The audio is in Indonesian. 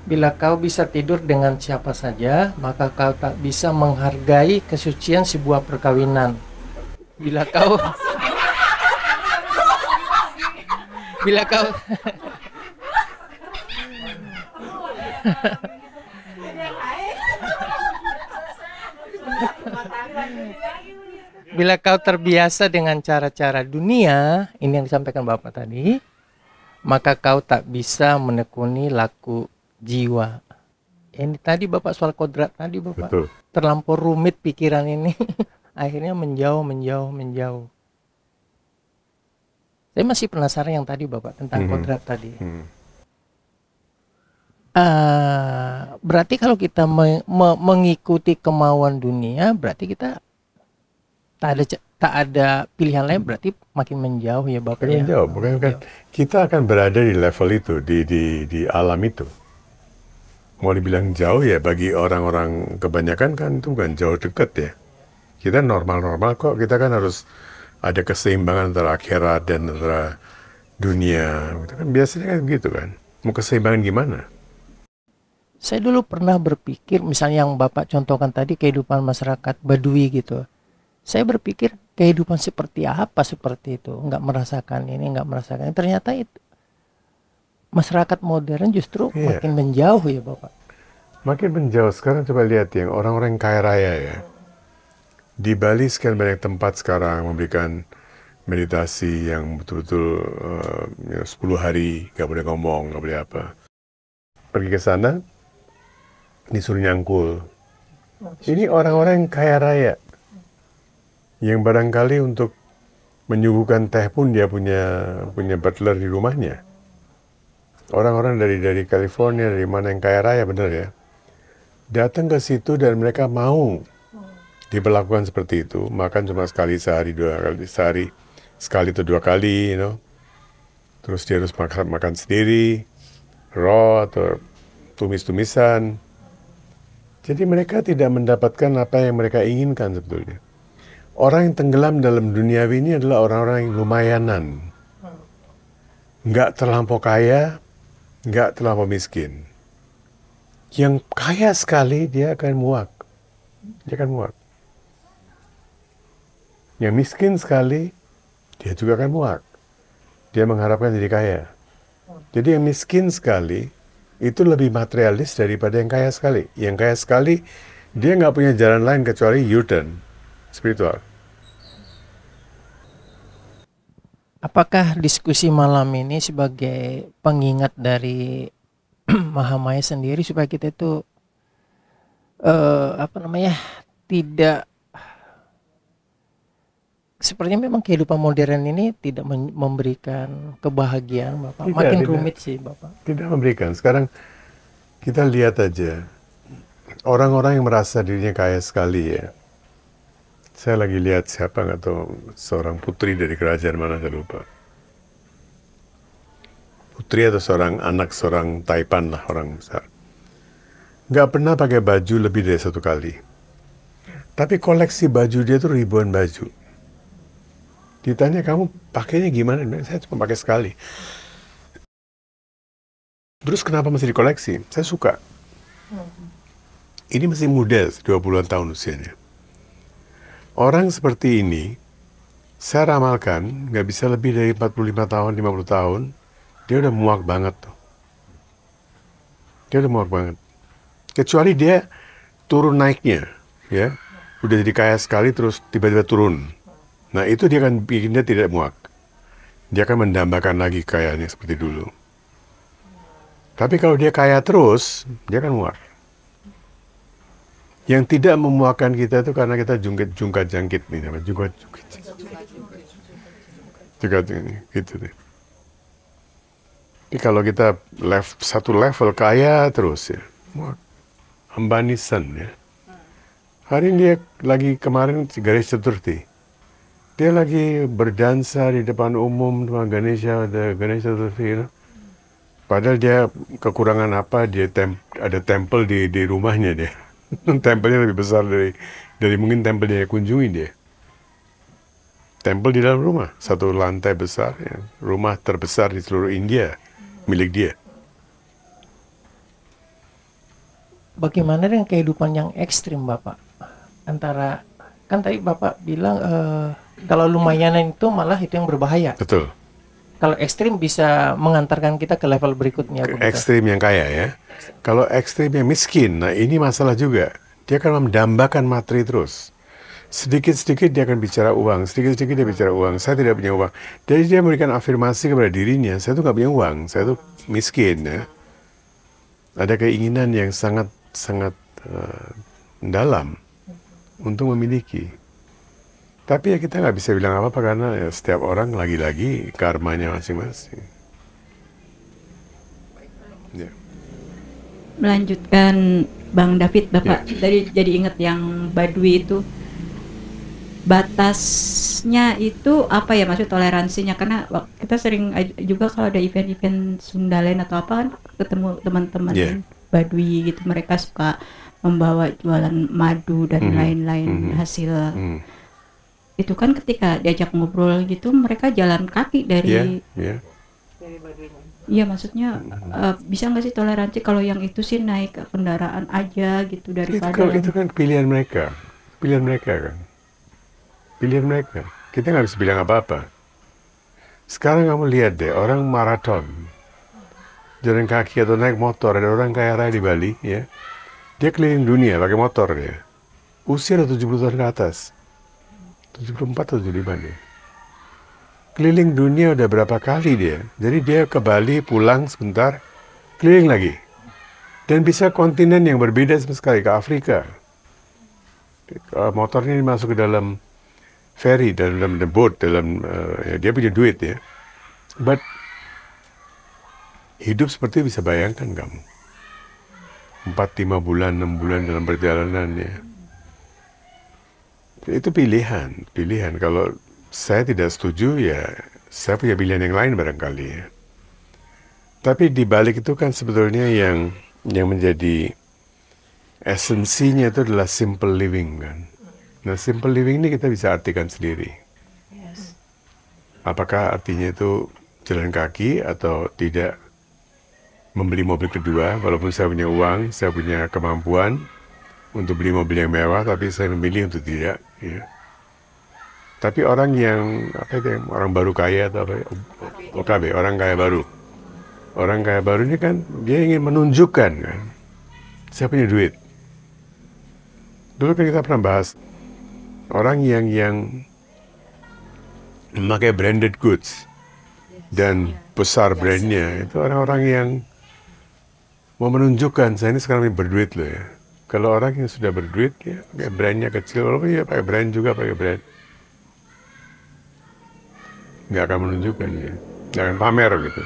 Bila kau bisa tidur dengan siapa saja, maka kau tak bisa menghargai kesucian sebuah perkawinan. Bila kau bila kau bila kau terbiasa dengan cara-cara dunia, ini yang disampaikan Bapak tadi, maka kau tak bisa menekuni laku jiwa. Ini tadi Bapak soal kodrat tadi Bapak. Betul. Terlampau rumit pikiran ini. Akhirnya menjauh. Saya masih penasaran yang tadi Bapak tentang kodrat tadi. Berarti kalau kita mengikuti kemauan dunia, berarti kita tak ada pilihan lain, berarti makin menjauh ya Bapak. Makin menjauh, makanya kan kita akan berada di level itu, di alam itu. Mau dibilang jauh ya, bagi orang-orang kebanyakan kan itu bukan jauh dekat ya. Kita normal-normal kok, kita kan harus ada keseimbangan antara akhirat dan antara dunia. Itu kan biasanya kan begitu kan. Mau keseimbangan gimana? Saya dulu pernah berpikir, misalnya yang Bapak contohkan tadi, kehidupan masyarakat Badui gitu. Saya berpikir kehidupan seperti apa seperti itu, nggak merasakan ini, nggak merasakan ini. Ternyata itu masyarakat modern justru makin menjauh ya Bapak. Makin menjauh. Sekarang coba lihat yang orang-orang kaya raya ya. Di Bali sekian banyak tempat sekarang memberikan meditasi yang betul-betul 10 hari nggak boleh ngomong, nggak boleh apa. Pergi ke sana disuruh nyangkul. Ini orang-orang yang kaya raya. Yang barangkali untuk menyuguhkan teh pun dia punya butler di rumahnya. Orang-orang dari California, dari mana yang kaya raya benar ya, datang ke situ dan mereka mau diperlakukan seperti itu. Makan cuma sekali sehari, 2 kali sehari, sekali atau 2 kali, Terus dia harus makan sendiri, raw atau tumis-tumisan. Jadi mereka tidak mendapatkan apa yang mereka inginkan sebetulnya. Orang yang tenggelam dalam duniawi ini adalah orang-orang yang lumayanan. Nggak terlampau kaya, nggak terlampau miskin. Yang kaya sekali dia akan muak. Yang miskin sekali, dia juga akan muak. Dia mengharapkan jadi kaya. Jadi yang miskin sekali, itu lebih materialis daripada yang kaya sekali. Yang kaya sekali, dia nggak punya jalan lain kecuali U-turn. Spiritual. Apakah diskusi malam ini sebagai pengingat dari Mahamaya sendiri supaya kita itu tidak, sepertinya memang kehidupan modern ini tidak memberikan kebahagiaan Bapak. Makin rumit sih Bapak. Tidak memberikan. Sekarang kita lihat aja orang-orang yang merasa dirinya kaya sekali ya. Saya lagi lihat siapa nggak tahu, seorang putri dari kerajaan mana saya lupa. Putri atau seorang Taipan lah, orang besar. Nggak pernah pakai baju lebih dari 1 kali. Tapi koleksi baju dia tuh ribuan baju. Ditanya kamu pakainya gimana? Saya cuma pakai sekali. Terus kenapa masih dikoleksi? Saya suka. Ini masih muda, 20-an tahun usianya. Orang seperti ini, saya ramalkan, nggak bisa lebih dari 45 tahun, 50 tahun, dia udah muak banget tuh. Dia udah muak banget. Kecuali dia turun naiknya, ya. Udah jadi kaya sekali, terus tiba-tiba turun. Nah, itu dia akan bikin dia tidak muak. Dia akan mendambakan lagi kayanya seperti dulu. Tapi kalau dia kaya terus, dia akan muak. Yang tidak memuakkan kita itu karena kita jungkat-jangkit nih, jungkat-jungkit. Gitu deh. Jadi kalau kita satu level kaya terus ya, muak. Ambanisan ya. Hari ini dia lagi kemarin Ganesh Chaturthi. Dia lagi berdansa di depan umum dengan Ganesha Chaturthi, Padahal dia kekurangan apa? Dia ada tempel di rumahnya dia. Tempelnya lebih besar dari mungkin tempel dia kunjungi dia. Tempel di dalam rumah, 1 lantai besar, ya. Rumah terbesar di seluruh India milik dia. bagaimana dengan kehidupan yang ekstrim, Bapak? Antara, kan tadi Bapak bilang kalau lumayanan itu malah itu yang berbahaya. Betul. Kalau ekstrim bisa mengantarkan kita ke level berikutnya begitu. Ekstrim yang kaya ya. Kalau ekstrim yang miskin, nah ini masalah juga. Dia akan mendambakan materi terus. Sedikit-sedikit dia akan bicara uang, sedikit-sedikit dia bicara uang. Saya tidak punya uang. Jadi dia memberikan afirmasi kepada dirinya, saya tuh nggak punya uang, saya tuh miskin ya. Ada keinginan yang sangat mendalam untuk memiliki. Tapi ya kita nggak bisa bilang apa-apa karena ya, setiap orang lagi-lagi karmanya masing-masing. Ya. Melanjutkan Bang David, Bapak jadi ingat yang Baduy itu, batasnya itu apa ya, maksud toleransinya, karena kita sering juga kalau ada event-event Sundalen atau apa kan ketemu teman-teman Baduy gitu, mereka suka membawa jualan madu dan lain-lain hasil itu kan, ketika diajak ngobrol gitu mereka jalan kaki dari Iya, maksudnya bisa nggak sih toleransi kalau yang itu sih naik ke kendaraan aja gitu daripada itu kan pilihan mereka kan, pilihan mereka. Kita nggak bisa bilang apa-apa. Sekarang kamu lihat deh, orang maraton jalan kaki atau naik motor. Ada orang kaya raya di Bali ya, dia keliling dunia pakai motor ya, usia udah 70 tahun ke atas, 74 atau 75 deh. Keliling dunia udah berapa kali dia. Jadi dia ke Bali, pulang sebentar, keliling lagi. Dan bisa kontinen yang berbeda sama sekali, ke Afrika. Motornya masuk ke dalam ferry, dalam boat, ya, dia punya duit ya. But hidup seperti itu bisa bayangkan kamu. 4-5 bulan, 6 bulan dalam perjalanan ya. Itu pilihan. Kalau saya tidak setuju ya, saya punya pilihan yang lain barangkali ya. Tapi di balik itu kan sebetulnya yang menjadi esensinya itu adalah simple living kan. Nah, simple living ini kita bisa artikan sendiri. Apakah artinya itu jalan kaki atau tidak membeli mobil kedua, walaupun saya punya uang, saya punya kemampuan untuk beli mobil yang mewah, tapi saya memilih untuk tidak ya. Tapi orang yang orang baru kaya atau apa, OKB, orang kaya baru. Orang kaya baru ini kan dia ingin menunjukkan kan, saya punya duit. Dulu kan kita pernah bahas orang yang memakai branded goods dan besar brandnya, itu orang-orang yang mau menunjukkan saya ini sekarang berduit loh ya. Kalau orang yang sudah berduit ya pakai brandnya kecil, walaupun ya pakai brand juga pakai brand, nggak akan menunjukkan ya, nggak akan pamer gitu.